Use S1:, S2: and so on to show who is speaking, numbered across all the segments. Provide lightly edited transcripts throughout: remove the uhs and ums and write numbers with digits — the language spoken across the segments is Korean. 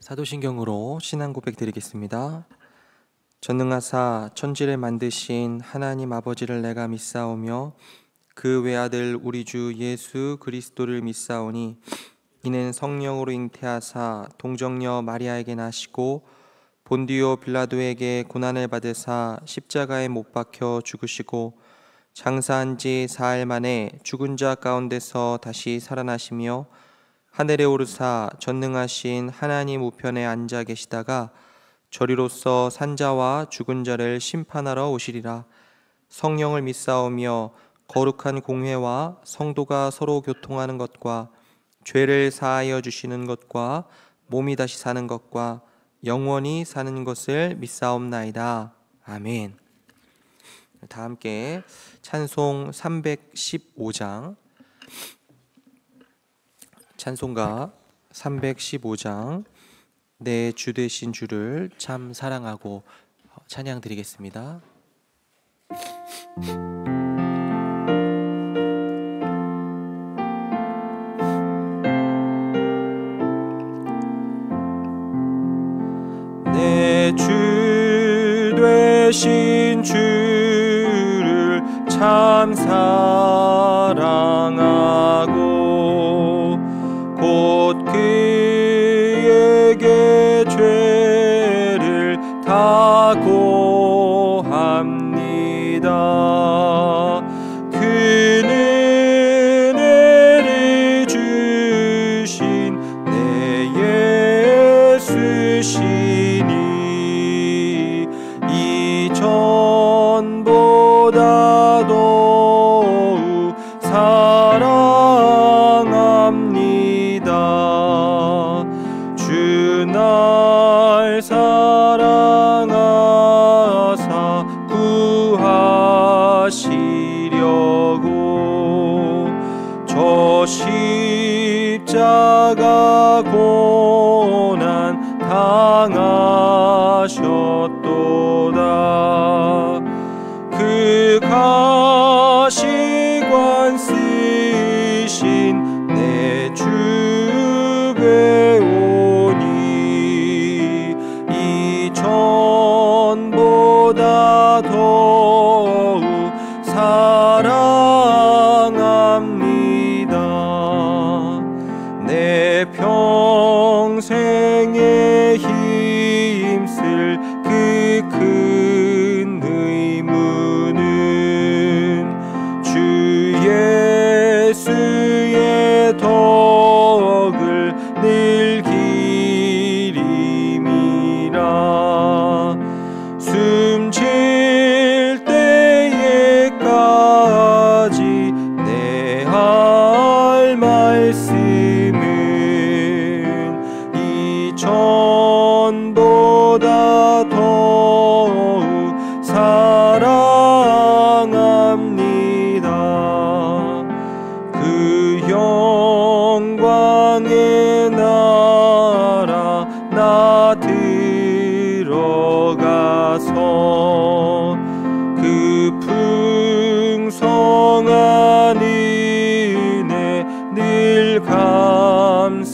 S1: 사도신경으로 신앙 고백 드리겠습니다. 전능하사 천지를 만드신 하나님 아버지를 내가 믿사오며 그 외아들 우리 주 예수 그리스도를 믿사오니 이는 성령으로 잉태하사 동정녀 마리아에게 나시고 본디오 빌라도에게 고난을 받으사 십자가에 못 박혀 죽으시고 장사한 지 사흘 만에 죽은 자 가운데서 다시 살아나시며 하늘에 오르사 전능하신 하나님 우편에 앉아 계시다가 저리로서 산자와 죽은 자를 심판하러 오시리라. 성령을 믿사오며 거룩한 공회와 성도가 서로 교통하는 것과 죄를 사하여 주시는 것과 몸이 다시 사는 것과 영원히 사는 것을 믿사옵나이다. 아멘. 다 함께 찬송 315장, 찬송가 315장 내 주 되신 주를 참 사랑하고 찬양 드리겠습니다. 내 주 되신 주를 참 사랑하고 곧 그에게 죄를 다 고합니다. 그 은혜를 주신 내 예수시니 이전보다 더욱 사랑합니다. 주 날 사랑하사 구하시려고 저 십자가 고난 당하셨도다. 그 가시관 쓰신 내 주 배우니 이전보다 더욱 사랑합니다. 내 평생에 힘쓸 그 큰 의무는 주 예수의 덕을 늘 기림이라. 숨질 때에까지 내 할 말씀은 이전보다 더욱 사랑합니다. 그 영광의 나라 나 들어가서 그 풍성한 은혜 늘 감사하리.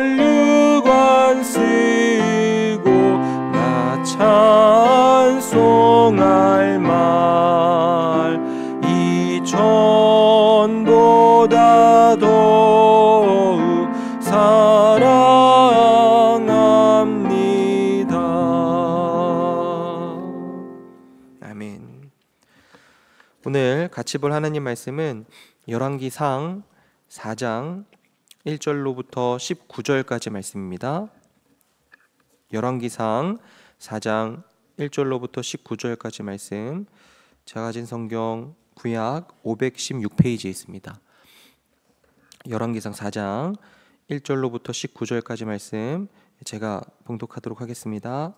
S1: 금면류관 쓰고 나 찬송할 말 이전보다 더욱 사랑합니다. 아멘. 오늘 같이 볼 하나님 말씀은 열왕기상 4장 1절로부터 19절까지 말씀입니다. 열왕기상 4장 1절로부터 19절까지 말씀, 제가 가진 성경 구약 516페이지에 있습니다. 열왕기상 4장 1절로부터 19절까지 말씀 제가 봉독하도록 하겠습니다.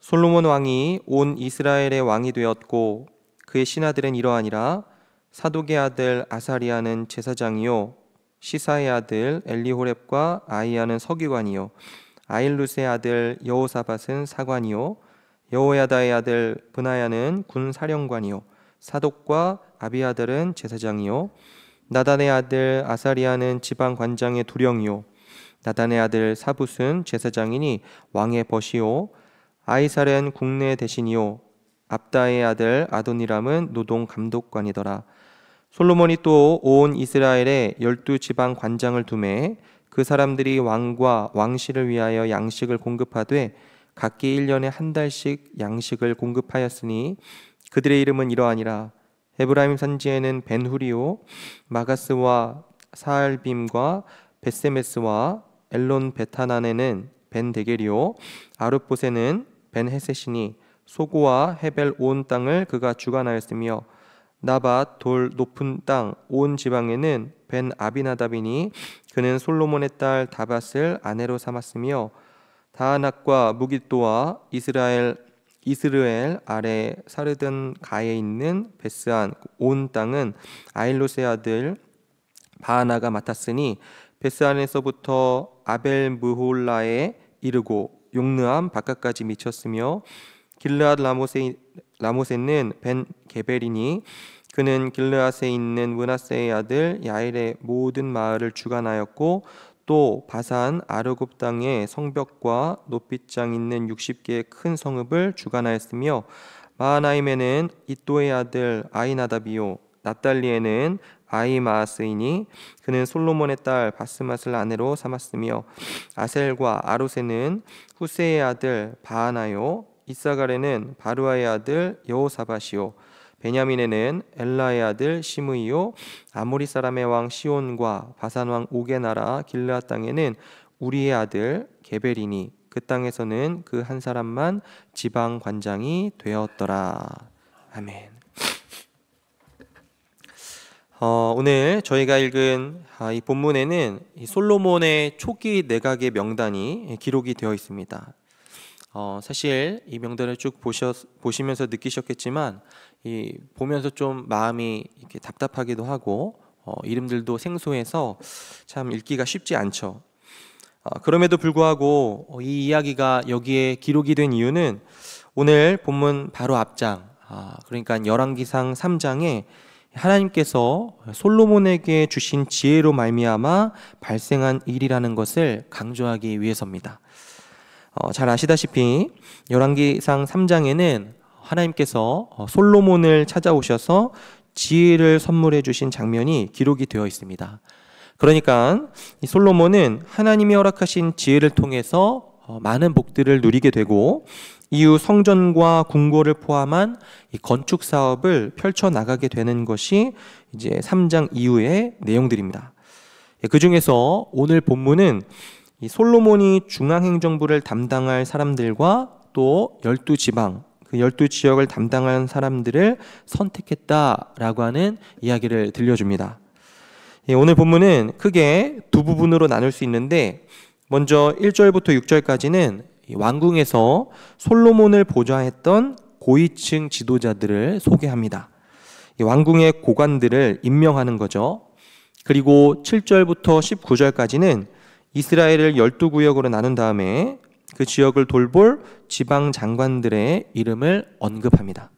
S1: 솔로몬 왕이 온 이스라엘의 왕이 되었고 그의 신하들은 이러하니라. 사독의 아들 아사리아는 제사장이요 시사의 아들 엘리호렙과 아이야는 서기관이요 아일룻의 아들 여호사밧은 사관이요 여호야다의 아들 브나야는 군사령관이요 사독과 아비아달은 제사장이요 나단의 아들 아사리아는 지방 관장의 두령이요 나단의 아들 사붓은 제사장이니 왕의 벗이요 아이살은 국내 대신이요 압다의 아들 아도니람은 노동 감독관이더라. 솔로몬이 또 온 이스라엘에 12지방 관장을 두매 그 사람들이 왕과 왕실을 위하여 양식을 공급하되 각기 1년에 한 달씩 양식을 공급하였으니 그들의 이름은 이러하니라. 에브라임 산지에는 벤후리요 마가스와 사알빔과 베세메스와 엘론 베타난에는 벤데겔이요 아룻봇에는 벤헤셋이니 소고와 헤벨 온 땅을 그가 주관하였으며 나밧 돌 높은 땅 온 지방에는 벤 아비나답이니 그는 솔로몬의 딸 다밧을 아내로 삼았으며 다하낙과 무깃도와 이스르엘 아래 사르든 가에 있는 베스안 온 땅은 아일롯의 아들 바하나가 맡았으니 베스안에서부터 아벨 무홀라에 이르고 용르암 바깥까지 미쳤으며 길르앗 라모세는 벤 게벨이니 그는 길르앗에 있는 므낫세의 아들 야일의 모든 마을을 주관하였고 또 바산 아르곱 땅의 성벽과 높이장 있는 60개의 큰 성읍을 주관하였으며 마하나임에는 이또의 아들 아이나답이요 납달리에는 아이마아스이니 그는 솔로몬의 딸 바스맛을 아내로 삼았으며 아셀과 아로세는 후세의 아들 바하나요 이사갈에는 바루아의 아들 여호사밧이요 베냐민에는 엘라의 아들 시므이요 아모리 사람의 왕 시온과 바산 왕 옥의 나라 길르앗 땅에는 우리의 아들 게벨이니 그 땅에서는 그 한 사람만 지방 관장이 되었더라. 아멘. 오늘 저희가 읽은 이 본문에는 이 솔로몬의 초기 내각의 명단이 기록이 되어 있습니다. 사실 이 명단을 쭉 보시면서 느끼셨겠지만 보면서 좀 마음이 이렇게 답답하기도 하고 이름들도 생소해서 참 읽기가 쉽지 않죠. 그럼에도 불구하고 이 이야기가 여기에 기록이 된 이유는 오늘 본문 바로 앞장 그러니까 열왕기상 3장에 하나님께서 솔로몬에게 주신 지혜로 말미암아 발생한 일이라는 것을 강조하기 위해서입니다. 잘 아시다시피 열왕기상 3장에는 하나님께서 솔로몬을 찾아오셔서 지혜를 선물해 주신 장면이 기록이 되어 있습니다. 그러니까 이 솔로몬은 하나님이 허락하신 지혜를 통해서 많은 복들을 누리게 되고 이후 성전과 궁궐을 포함한 이 건축 사업을 펼쳐 나가게 되는 것이 이제 3장 이후의 내용들입니다. 그 중에서 오늘 본문은 이 솔로몬이 중앙행정부를 담당할 사람들과 또 12지방, 그 12지역을 담당한 사람들을 선택했다라고 하는 이야기를 들려줍니다. 오늘 본문은 크게 두 부분으로 나눌 수 있는데 먼저 1절부터 6절까지는 왕궁에서 솔로몬을 보좌했던 고위층 지도자들을 소개합니다. 왕궁의 고관들을 임명하는 거죠. 그리고 7절부터 19절까지는 이스라엘을 12구역으로 나눈 다음에 그 지역을 돌볼 지방 장관들의 이름을 언급합니다.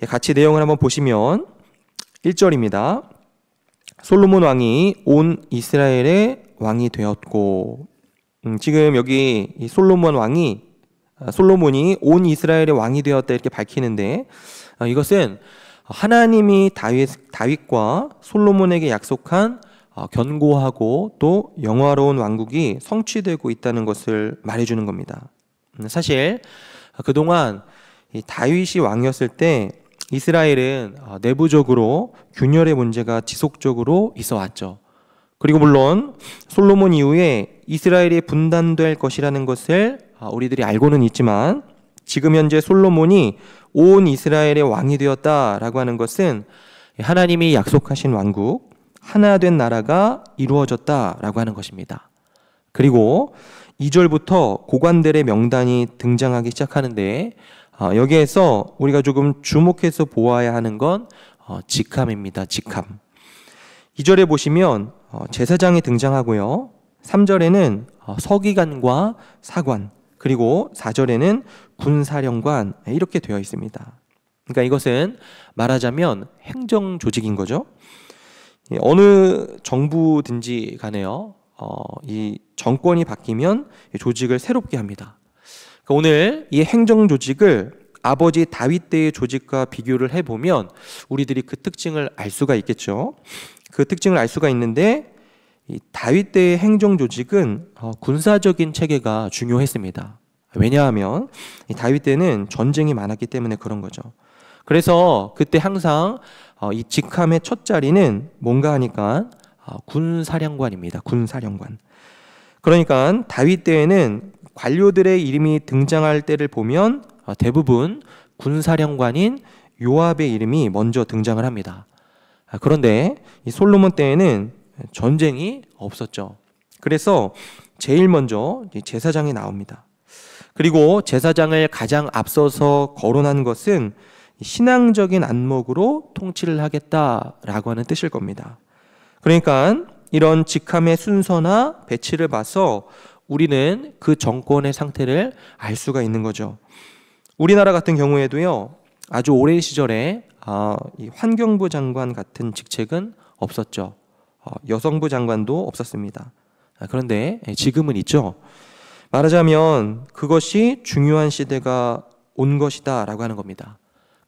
S1: 같이 내용을 한번 보시면 1절입니다. 솔로몬 왕이 온 이스라엘의 왕이 되었고, 지금 여기 이 솔로몬이 온 이스라엘의 왕이 되었다 이렇게 밝히는데 이것은 하나님이 다윗과 솔로몬에게 약속한 견고하고 또 영화로운 왕국이 성취되고 있다는 것을 말해주는 겁니다. 사실 그동안 다윗이 왕이었을 때 이스라엘은 내부적으로 균열의 문제가 지속적으로 있어 왔죠. 그리고 물론 솔로몬 이후에 이스라엘이 분단될 것이라는 것을 우리들이 알고는 있지만 지금 현재 솔로몬이 온 이스라엘의 왕이 되었다라고 하는 것은 하나님이 약속하신 왕국, 하나 된 나라가 이루어졌다라고 하는 것입니다. 그리고 2절부터 고관들의 명단이 등장하기 시작하는데 여기에서 우리가 조금 주목해서 보아야 하는 건 직함입니다. 직함. 2절에 보시면 제사장이 등장하고요. 3절에는 서기관과 사관, 그리고 4절에는 군사령관 이렇게 되어 있습니다. 그러니까 이것은 말하자면 행정 조직인 거죠. 어느 정부든지 간에요. 이 정권이 바뀌면 이 조직을 새롭게 합니다. 그러니까 오늘 이 행정 조직을 아버지 다윗 때의 조직과 비교를 해보면 우리들이 그 특징을 알 수가 있겠죠. 그 특징을 알 수가 있는데 이 다윗 때의 행정 조직은 군사적인 체계가 중요했습니다. 왜냐하면 이 다윗 때는 전쟁이 많았기 때문에 그런 거죠. 그래서 그때 항상 이 직함의 첫 자리는 뭔가 하니까 군사령관입니다. 군사령관. 그러니까 다윗 때에는 관료들의 이름이 등장할 때를 보면 대부분 군사령관인 요압의 이름이 먼저 등장을 합니다. 그런데 이 솔로몬 때에는 전쟁이 없었죠. 그래서 제일 먼저 제사장이 나옵니다. 그리고 제사장을 가장 앞서서 거론한 것은 신앙적인 안목으로 통치를 하겠다라고 하는 뜻일 겁니다. 그러니까 이런 직함의 순서나 배치를 봐서 우리는 그 정권의 상태를 알 수가 있는 거죠. 우리나라 같은 경우에도요, 아주 오랜 시절에 이 환경부 장관 같은 직책은 없었죠. 여성부 장관도 없었습니다. 그런데 지금은 있죠. 말하자면 그것이 중요한 시대가 온 것이다 라고 하는 겁니다.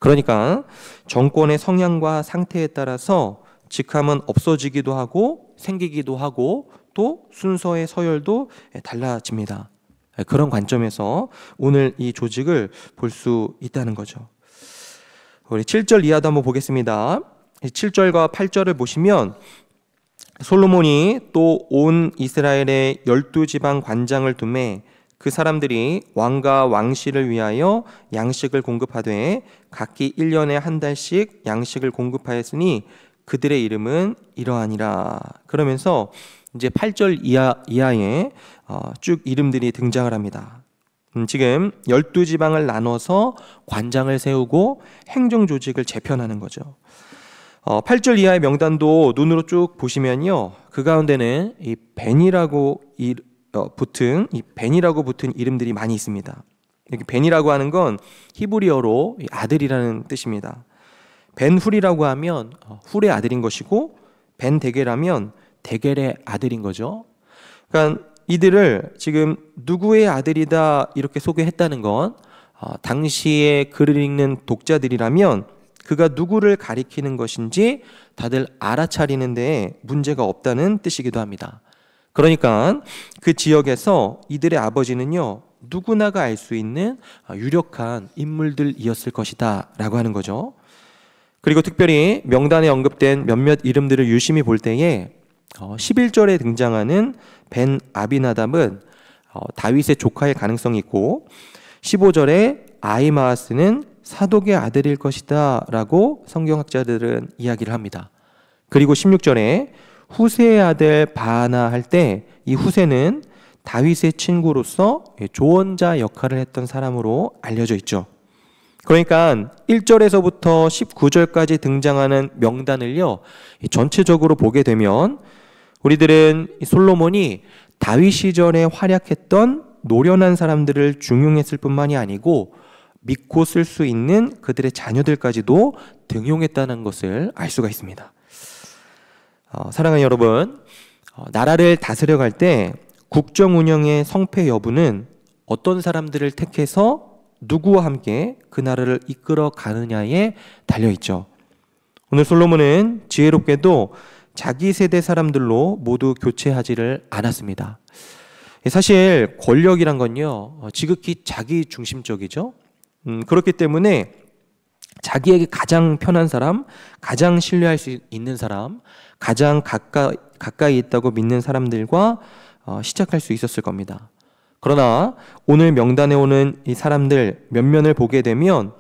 S1: 그러니까 정권의 성향과 상태에 따라서 직함은 없어지기도 하고 생기기도 하고 또 순서의 서열도 달라집니다. 그런 관점에서 오늘 이 조직을 볼 수 있다는 거죠. 우리 7절 이하도 한번 보겠습니다. 7절과 8절을 보시면 솔로몬이 또 온 이스라엘의 12지방 관장을 두매 그 사람들이 왕과 왕실을 위하여 양식을 공급하되 각기 1년에 한 달씩 양식을 공급하였으니 그들의 이름은 이러하니라. 그러면서 이제 8절 이하에 쭉 이름들이 등장을 합니다. 지금 12지방을 나눠서 관장을 세우고 행정조직을 재편하는 거죠. 8절 이하의 명단도 눈으로 쭉 보시면요, 그 가운데는 이 벤이라고 붙은 이름들이 많이 있습니다. 여기 벤이라고 하는 건 히브리어로 아들이라는 뜻입니다. 벤훌이라고 하면 훌의 아들인 것이고 벤 데겔하면 데겔의 아들인 거죠. 그러니까 이들을 지금 누구의 아들이다 이렇게 소개했다는 건 당시에 글을 읽는 독자들이라면 그가 누구를 가리키는 것인지 다들 알아차리는 데 문제가 없다는 뜻이기도 합니다. 그러니까 그 지역에서 이들의 아버지는요, 누구나가 알 수 있는 유력한 인물들이었을 것이다 라고 하는 거죠. 그리고 특별히 명단에 언급된 몇몇 이름들을 유심히 볼 때에 11절에 등장하는 벤 아비나답은 다윗의 조카일 가능성이 있고 15절에 아히마아스는 사독의 아들일 것이다 라고 성경학자들은 이야기를 합니다. 그리고 16절에 후세의 아들 바하나 할 때 이 후세는 다윗의 친구로서 조언자 역할을 했던 사람으로 알려져 있죠. 그러니까 1절에서부터 19절까지 등장하는 명단을요, 전체적으로 보게 되면 우리들은 솔로몬이 다윗 시절에 활약했던 노련한 사람들을 중용했을 뿐만이 아니고 믿고 쓸 수 있는 그들의 자녀들까지도 등용했다는 것을 알 수가 있습니다. 사랑하는 여러분, 나라를 다스려갈 때 국정 운영의 성패 여부는 어떤 사람들을 택해서 누구와 함께 그 나라를 이끌어 가느냐에 달려있죠. 오늘 솔로몬은 지혜롭게도 자기 세대 사람들로 모두 교체하지를 않았습니다. 사실 권력이란 건요, 지극히 자기 중심적이죠. 그렇기 때문에 자기에게 가장 편한 사람, 가장 신뢰할 수 있는 사람, 가장 가까이 있다고 믿는 사람들과 시작할 수 있었을 겁니다. 그러나 오늘 명단에 오는 이 사람들 몇 면을 보게 되면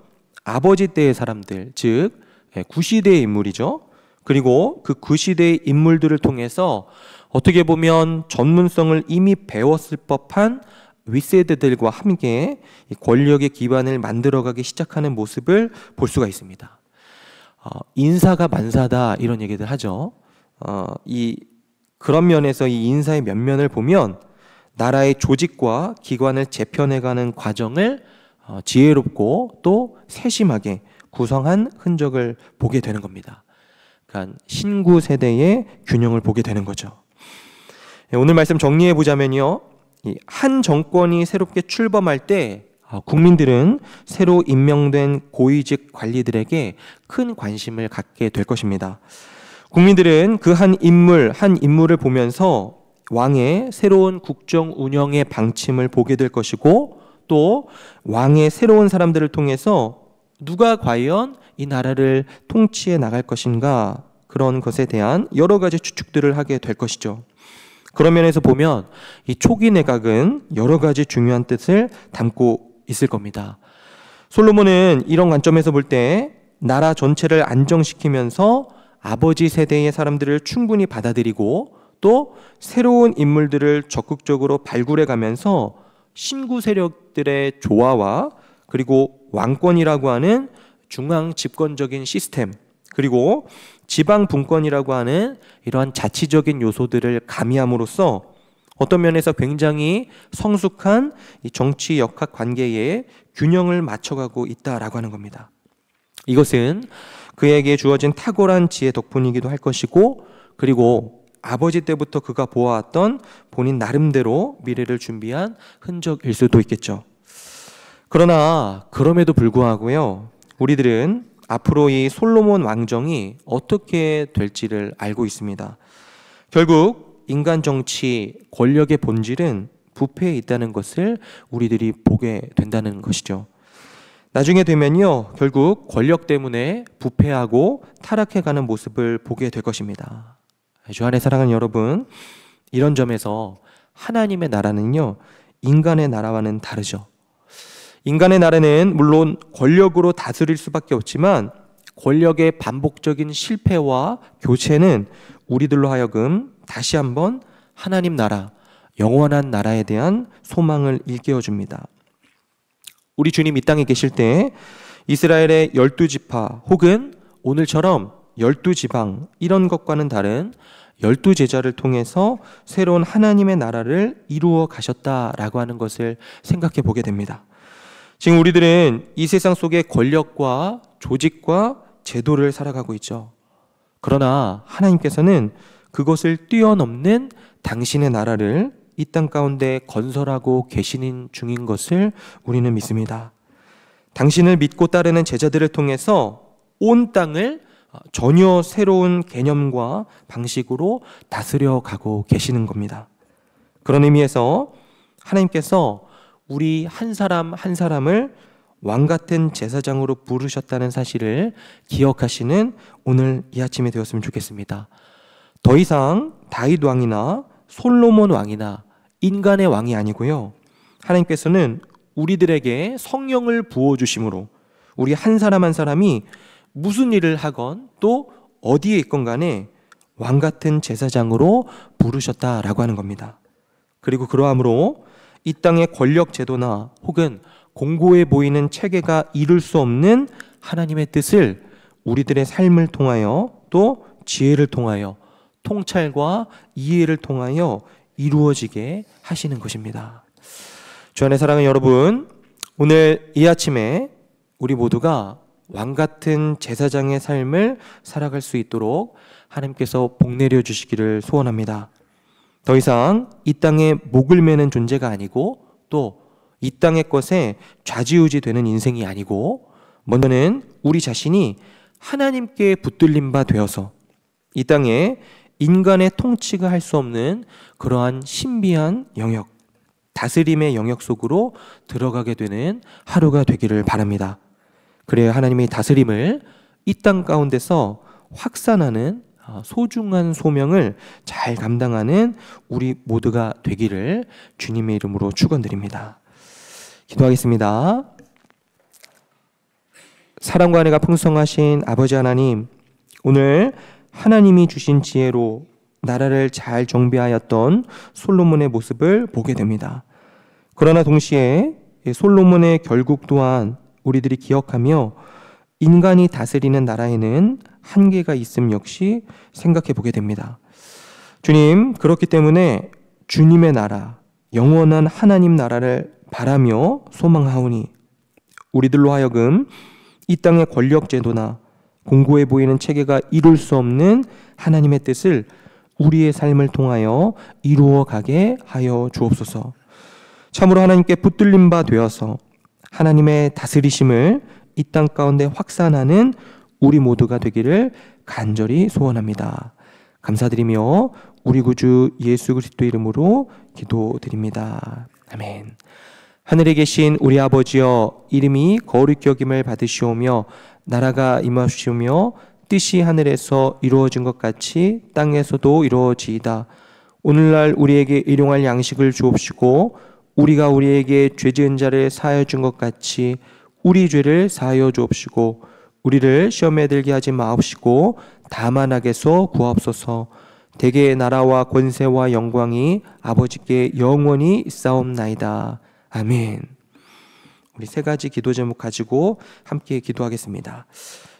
S1: 아버지 때의 사람들, 즉 구시대의 인물이죠. 그리고 그 구시대의 인물들을 통해서 어떻게 보면 전문성을 이미 배웠을 법한 윗세대들과 함께 권력의 기반을 만들어가기 시작하는 모습을 볼 수가 있습니다. 인사가 만사다 이런 얘기들 하죠. 그런 면에서 이 인사의 면면을 보면 나라의 조직과 기관을 재편해가는 과정을 지혜롭고 또 세심하게 구성한 흔적을 보게 되는 겁니다. 그러니까 신구 세대의 균형을 보게 되는 거죠. 오늘 말씀 정리해 보자면요, 한 정권이 새롭게 출범할 때 국민들은 새로 임명된 고위직 관리들에게 큰 관심을 갖게 될 것입니다. 국민들은 그 한 인물을 보면서 왕의 새로운 국정 운영의 방침을 보게 될 것이고, 또 왕의 새로운 사람들을 통해서 누가 과연 이 나라를 통치해 나갈 것인가, 그런 것에 대한 여러 가지 추측들을 하게 될 것이죠. 그런 면에서 보면 이 초기 내각은 여러 가지 중요한 뜻을 담고 있을 겁니다. 솔로몬은 이런 관점에서 볼 때 나라 전체를 안정시키면서 아버지 세대의 사람들을 충분히 받아들이고, 또 새로운 인물들을 적극적으로 발굴해 가면서 신구 세력들의 조화와, 그리고 왕권이라고 하는 중앙 집권적인 시스템, 그리고 지방 분권이라고 하는 이러한 자치적인 요소들을 가미함으로써 어떤 면에서 굉장히 성숙한 이 정치 역학 관계에 균형을 맞춰가고 있다라고 하는 겁니다. 이것은 그에게 주어진 탁월한 지혜 덕분이기도 할 것이고, 그리고 아버지 때부터 그가 보아왔던 본인 나름대로 미래를 준비한 흔적일 수도 있겠죠. 그러나 그럼에도 불구하고요, 우리들은 앞으로 이 솔로몬 왕정이 어떻게 될지를 알고 있습니다. 결국 인간 정치, 권력의 본질은 부패에 있다는 것을 우리들이 보게 된다는 것이죠. 나중에 되면요, 결국 권력 때문에 부패하고 타락해가는 모습을 보게 될 것입니다. 주 안에 사랑하는 여러분, 이런 점에서 하나님의 나라는요, 인간의 나라와는 다르죠. 인간의 나라는 물론 권력으로 다스릴 수밖에 없지만, 권력의 반복적인 실패와 교체는 우리들로 하여금 다시 한번 하나님 나라, 영원한 나라에 대한 소망을 일깨워줍니다. 우리 주님 이 땅에 계실 때 이스라엘의 12지파 혹은 오늘처럼 12지방, 이런 것과는 다른 12제자를 통해서 새로운 하나님의 나라를 이루어 가셨다라고 하는 것을 생각해 보게 됩니다. 지금 우리들은 이 세상 속의 권력과 조직과 제도를 살아가고 있죠. 그러나 하나님께서는 그것을 뛰어넘는 당신의 나라를 이 땅 가운데 건설하고 계시는 중인 것을 우리는 믿습니다. 당신을 믿고 따르는 제자들을 통해서 온 땅을 전혀 새로운 개념과 방식으로 다스려 가고 계시는 겁니다. 그런 의미에서 하나님께서 우리 한 사람 한 사람을 왕 같은 제사장으로 부르셨다는 사실을 기억하시는 오늘 이 아침이 되었으면 좋겠습니다. 더 이상 다윗 왕이나 솔로몬 왕이나 인간의 왕이 아니고요, 하나님께서는 우리들에게 성령을 부어주심으로 우리 한 사람 한 사람이 무슨 일을 하건 또 어디에 있건 간에 왕 같은 제사장으로 부르셨다라고 하는 겁니다. 그리고 그러함으로 이 땅의 권력 제도나 혹은 공고해 보이는 체계가 이룰 수 없는 하나님의 뜻을 우리들의 삶을 통하여, 또 지혜를 통하여, 통찰과 이해를 통하여 이루어지게 하시는 것입니다. 주 안에 사랑하는 여러분, 오늘 이 아침에 우리 모두가 왕 같은 제사장의 삶을 살아갈 수 있도록 하나님께서 복 내려 주시기를 소원합니다. 더 이상 이 땅에 목을 매는 존재가 아니고, 또 이 땅의 것에 좌지우지 되는 인생이 아니고, 먼저는 우리 자신이 하나님께 붙들린 바 되어서 이 땅에 인간의 통치가 할 수 없는 그러한 신비한 영역, 다스림의 영역 속으로 들어가게 되는 하루가 되기를 바랍니다. 그래야 하나님의 다스림을 이 땅 가운데서 확산하는 소중한 소명을 잘 감당하는 우리 모두가 되기를 주님의 이름으로 축원드립니다. 기도하겠습니다. 사랑과 은혜가 풍성하신 아버지 하나님, 오늘 하나님이 주신 지혜로 나라를 잘 정비하였던 솔로몬의 모습을 보게 됩니다. 그러나 동시에 솔로몬의 결국 또한 우리들이 기억하며 인간이 다스리는 나라에는 한계가 있음 역시 생각해 보게 됩니다. 주님, 그렇기 때문에 주님의 나라, 영원한 하나님 나라를 바라며 소망하오니 우리들로 하여금 이 땅의 권력 제도나 공고해 보이는 체계가 이룰 수 없는 하나님의 뜻을 우리의 삶을 통하여 이루어 가게 하여 주옵소서. 참으로 하나님께 붙들린 바 되어서 하나님의 다스리심을 이 땅 가운데 확산하는 우리 모두가 되기를 간절히 소원합니다. 감사드리며 우리 구주 예수 그리스도 이름으로 기도드립니다. 아멘. 하늘에 계신 우리 아버지여, 이름이 거룩히 여김을 받으시오며 나라가 임하시오며 뜻이 하늘에서 이루어진 것 같이 땅에서도 이루어지이다. 오늘날 우리에게 일용할 양식을 주옵시고 우리가 우리에게 죄 지은 자를 사하여 준 것 같이 우리 죄를 사하여 주옵시고 우리를 시험에 들게 하지 마옵시고 다만 악에서 구하옵소서. 대개의 나라와 권세와 영광이 아버지께 영원히 있사옵나이다. 아멘. 우리 세 가지 기도 제목 가지고 함께 기도하겠습니다.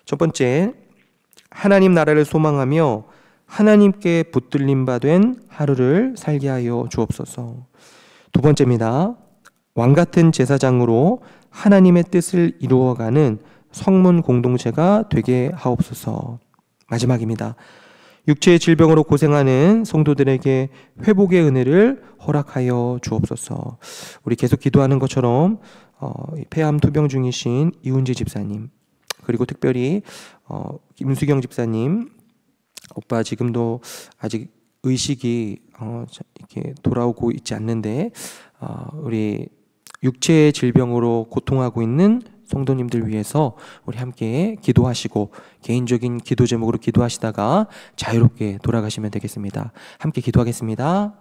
S1: 첫 번째, 하나님 나라를 소망하며 하나님께 붙들림 바 된 하루를 살게 하여 주옵소서. 두 번째입니다. 왕같은 제사장으로 하나님의 뜻을 이루어가는 성문 공동체가 되게 하옵소서. 마지막입니다. 육체의 질병으로 고생하는 성도들에게 회복의 은혜를 허락하여 주옵소서. 우리 계속 기도하는 것처럼 폐암 투병 중이신 이훈지 집사님, 그리고 특별히 김수경 집사님, 오빠 지금도 아직 의식이 이렇게 돌아오고 있지 않는데 우리 육체의 질병으로 고통하고 있는 성도님들 위해서 우리 함께 기도하시고 개인적인 기도 제목으로 기도하시다가 자유롭게 돌아가시면 되겠습니다. 함께 기도하겠습니다.